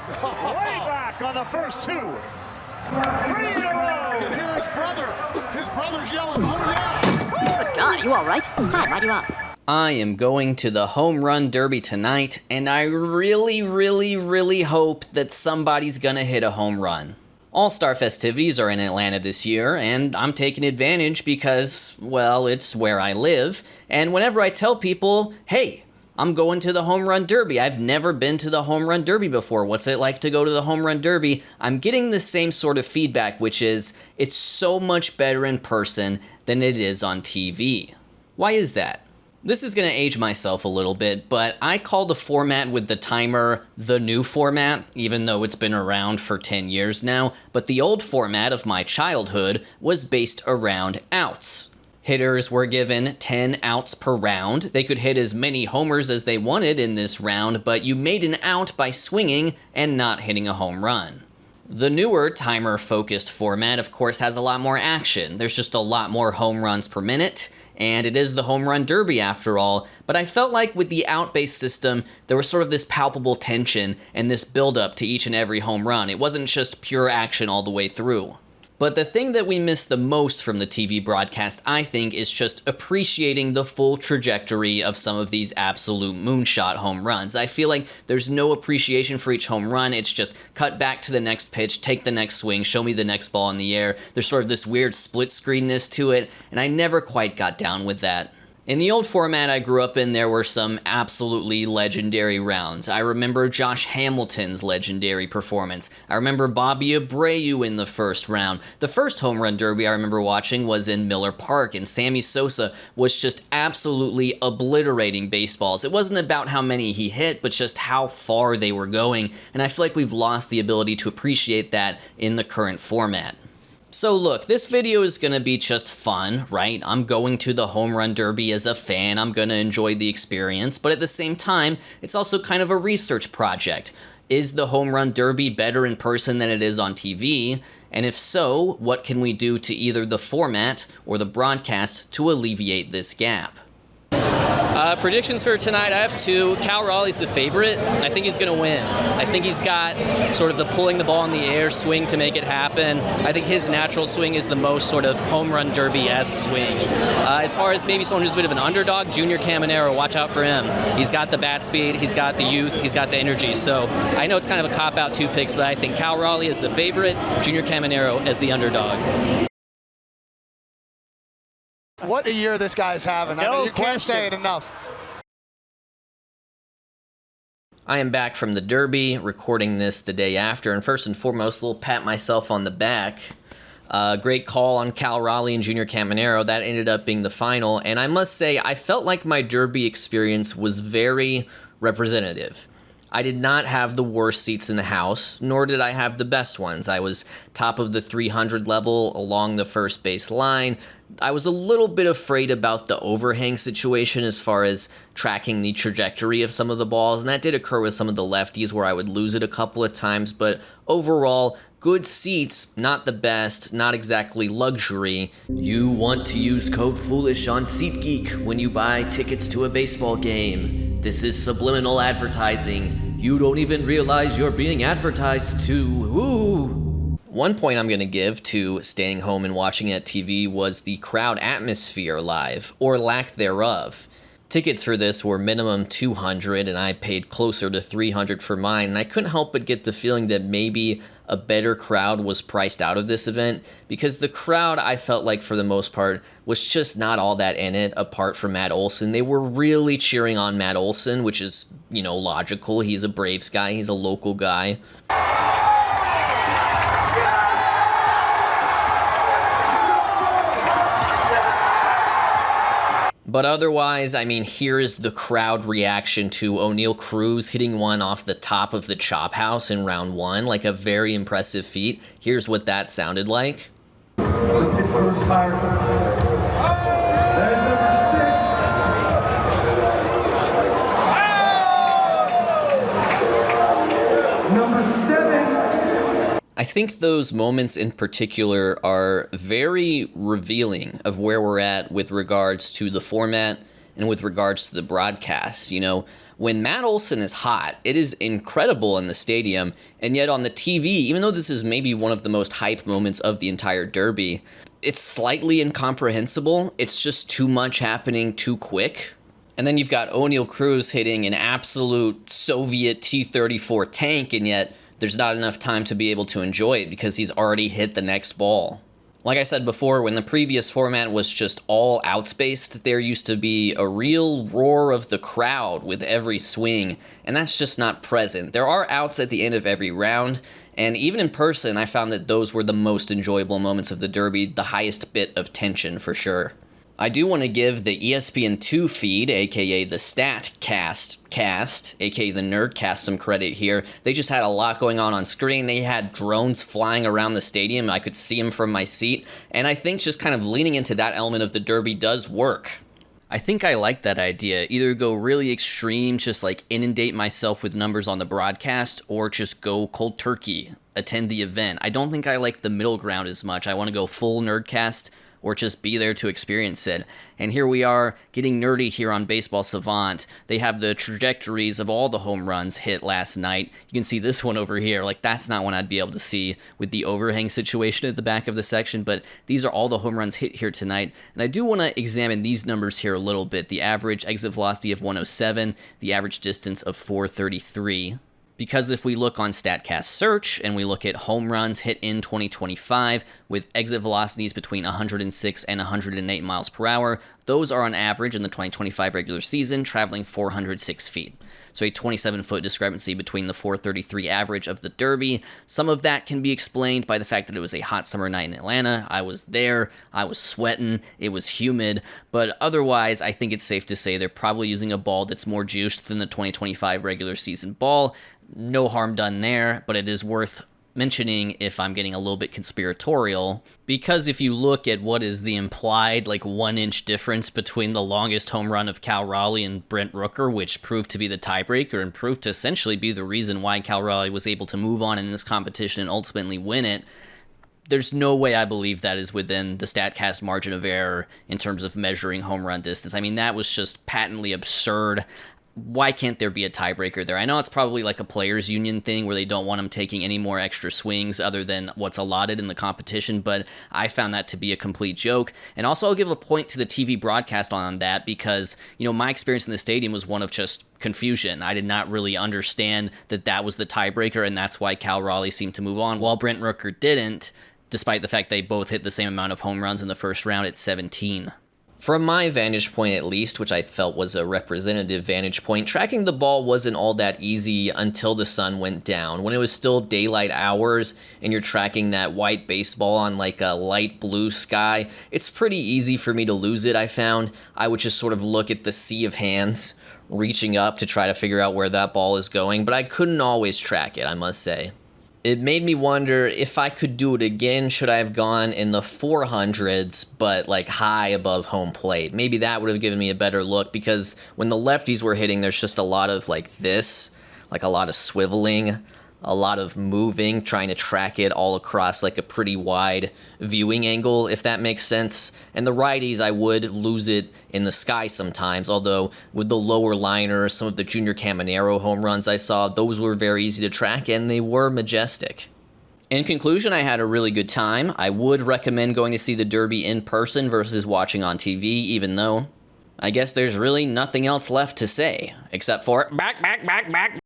Way back on the first two. 3 in a row. And here his brother. His brother's yelling, oh yeah. God, you all right? Hi, why do you ask? I am going to the Home Run Derby tonight, and I really hope that somebody's gonna hit a home run. All-Star festivities are in Atlanta this year, and I'm taking advantage because, well, it's where I live, and whenever I tell people, hey, I'm going to the Home Run Derby, I've never been to the Home Run Derby before, what's it like to go to the Home Run Derby? I'm getting the same sort of feedback, which is, it's so much better in person than it is on TV. Why is that? This is going to age myself a little bit, but I call the format with the timer the new format, even though it's been around for 10 years now, but the old format of my childhood was based around outs. Hitters were given 10 outs per round. They could hit as many homers as they wanted in this round, but you made an out by swinging and not hitting a home run. The newer timer-focused format, of course, has a lot more action. There's just a lot more home runs per minute, and it is the Home Run Derby after all, but I felt like with the out-based system, there was sort of this palpable tension and this build-up to each and every home run. It wasn't just pure action all the way through. But the thing that we miss the most from the TV broadcast, I think, is just appreciating the full trajectory of some of these absolute moonshot home runs. I feel like there's no appreciation for each home run. It's just cut back to the next pitch, take the next swing, show me the next ball in the air. There's sort of this weird split screenness to it, and I never quite got down with that. In the old format I grew up in, there were some absolutely legendary rounds. I remember Josh Hamilton's legendary performance. I remember Bobby Abreu in the first round. The first home run derby I remember watching was in Miller Park, and Sammy Sosa was just absolutely obliterating baseballs. It wasn't about how many he hit, but just how far they were going, and I feel like we've lost the ability to appreciate that in the current format. So look, this video is going to be just fun, right? I'm going to the Home Run Derby as a fan, I'm going to enjoy the experience, but at the same time, it's also kind of a research project. Is the Home Run Derby better in person than it is on TV? And if so, what can we do to either the format or the broadcast to alleviate this gap? Predictions for tonight, I have two. Cal Raleigh's the favorite. I think he's going to win. I think he's got sort of the pulling the ball in the air swing to make it happen. I think his natural swing is the most sort of home run derby-esque swing. As far as maybe someone who's a bit of an underdog, Junior Caminero, watch out for him. He's got the bat speed, he's got the youth, he's got the energy. So I know it's kind of a cop-out two picks, but I think Cal Raleigh is the favorite, Junior Caminero as the underdog. What a year this guy's having. I mean, you can't say it enough. I am back from the Derby, recording this the day after, and first and foremost, a little pat myself on the back. Great call on Cal Raleigh and Junior Caminero. That ended up being the final, and I must say, I felt like my Derby experience was very representative. I did not have the worst seats in the house, nor did I have the best ones. I was top of the 300 level along the first base line. I was a little bit afraid about the overhang situation as far as tracking the trajectory of some of the balls, and that did occur with some of the lefties where I would lose it a couple of times, but overall, good seats, not the best, not exactly luxury. You want to use code FOOLISH on SeatGeek when you buy tickets to a baseball game. This is subliminal advertising. You don't even realize you're being advertised to. Ooh. One point I'm going to give to staying home and watching at TV was the crowd atmosphere live, or lack thereof. Tickets for this were minimum $200, and I paid closer to $300 for mine, and I couldn't help but get the feeling that maybe a better crowd was priced out of this event, because the crowd, I felt like for the most part, was just not all that in it, apart from Matt Olson. They were really cheering on Matt Olson, which is, logical. He's a Braves guy, he's a local guy. But otherwise, here is the crowd reaction to O'Neal Cruz hitting one off the top of the chop house in round one, like a very impressive feat. Here's what that sounded like. I think those moments in particular are very revealing of where we're at with regards to the format and with regards to the broadcast. When Matt Olson is hot, it is incredible in the stadium, and yet on the TV, even though this is maybe one of the most hype moments of the entire Derby, it's slightly incomprehensible. It's just too much happening too quick. And then you've got O'Neal Cruz hitting an absolute Soviet T-34 tank, and yet there's not enough time to be able to enjoy it because he's already hit the next ball. Like I said before, when the previous format was just all outspaced, there used to be a real roar of the crowd with every swing, and that's just not present. There are outs at the end of every round, and even in person, I found that those were the most enjoyable moments of the Derby, the highest bit of tension for sure. I do want to give the ESPN2 feed, aka the Statcast cast, aka the Nerdcast, some credit here. They just had a lot going on screen. They had drones flying around the stadium. I could see them from my seat. And I think just kind of leaning into that element of the Derby does work. I think I like that idea. Either go really extreme, just like inundate myself with numbers on the broadcast, or just go cold turkey, attend the event. I don't think I like the middle ground as much. I want to go full Nerdcast, or just be there to experience it. And here we are, getting nerdy here on Baseball Savant. They have the trajectories of all the home runs hit last night. You can see this one over here. Like, that's not one I'd be able to see with the overhang situation at the back of the section, but these are all the home runs hit here tonight. And I do want to examine these numbers here a little bit. The average exit velocity of 107, the average distance of 433. Because if we look on Statcast search and we look at home runs hit in 2025 with exit velocities between 106 and 108 miles per hour, those are on average in the 2025 regular season traveling 406 feet. So a 27-foot discrepancy between the 433 average of the Derby. Some of that can be explained by the fact that it was a hot summer night in Atlanta. I was there, I was sweating, it was humid, but otherwise I think it's safe to say they're probably using a ball that's more juiced than the 2025 regular season ball. No harm done there, but it is worth mentioning if I'm getting a little bit conspiratorial, because if you look at what is the implied 1 inch difference between the longest home run of Cal Raleigh and Brent Rooker, which proved to be the tiebreaker and proved to essentially be the reason why Cal Raleigh was able to move on in this competition and ultimately win it, there's no way I believe that is within the Statcast margin of error in terms of measuring home run distance. I mean, that was just patently absurd. Why can't there be a tiebreaker there? I know it's probably like a players' union thing where they don't want them taking any more extra swings other than what's allotted in the competition, but I found that to be a complete joke. And also I'll give a point to the TV broadcast on that because, my experience in the stadium was one of just confusion. I did not really understand that that was the tiebreaker, and that's why Cal Raleigh seemed to move on, while Brent Rooker didn't, despite the fact they both hit the same amount of home runs in the first round at 17. From my vantage point at least, which I felt was a representative vantage point, tracking the ball wasn't all that easy until the sun went down. When it was still daylight hours and you're tracking that white baseball on like a light blue sky, it's pretty easy for me to lose it, I found. I would just sort of look at the sea of hands reaching up to try to figure out where that ball is going, but I couldn't always track it, I must say. It made me wonder if I could do it again, should I have gone in the 400s, but high above home plate? Maybe that would have given me a better look, because when the lefties were hitting, there's just a lot of this, a lot of swiveling, a lot of moving, trying to track it all across a pretty wide viewing angle, if that makes sense. And the righties, I would lose it in the sky sometimes, although with the lower liner, some of the Junior Caminero home runs I saw, those were very easy to track and they were majestic. In conclusion, I had a really good time. I would recommend going to see the Derby in person versus watching on TV, even though I guess there's really nothing else left to say, except for back.